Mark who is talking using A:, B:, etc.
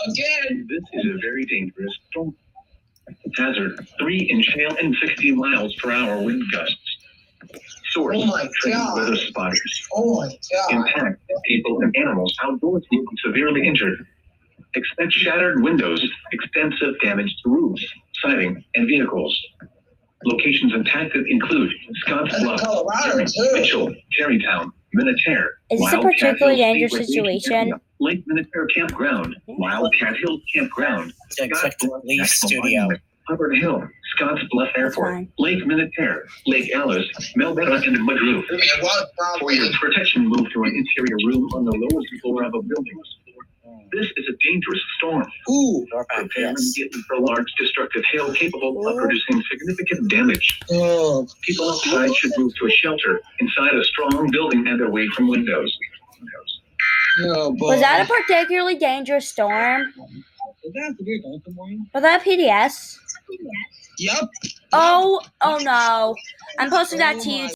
A: Again. This is a very dangerous storm. Hazard: 3-inch hail and 60 miles per hour wind gusts. Source: trained weather spotters.
B: Oh my God.
A: Impact: people and animals outdoors will be severely injured. Expect shattered windows, extensive damage to roofs, siding, and vehicles. Locations impacted include Scotts Bluff, Mitchell, Terrytown, Minutair,
C: Is this a
A: Wildcat
C: particularly
A: Hills
C: dangerous
A: Speedway
C: situation?
A: Area, Lake Minutair Campground, Wildcat Hills Campground, Scotts Bluff
D: Lee
A: National
D: Studio.
A: Monument, Hubbard Hill, Scotts Bluff Airport,
C: fine.
A: Lake Minutair, Lake Alice, Melbetta, and Mudroof. For your protection, move to an interior room on the lowest floor of a building. This is a dangerous storm. Prepare immediately for large destructive hail capable of producing significant damage. People outside should move to a shelter inside a strong building and away from windows.
C: Was that a particularly dangerous storm? Was that PDS?
B: Yep.
C: Oh no. I'm posting that to you.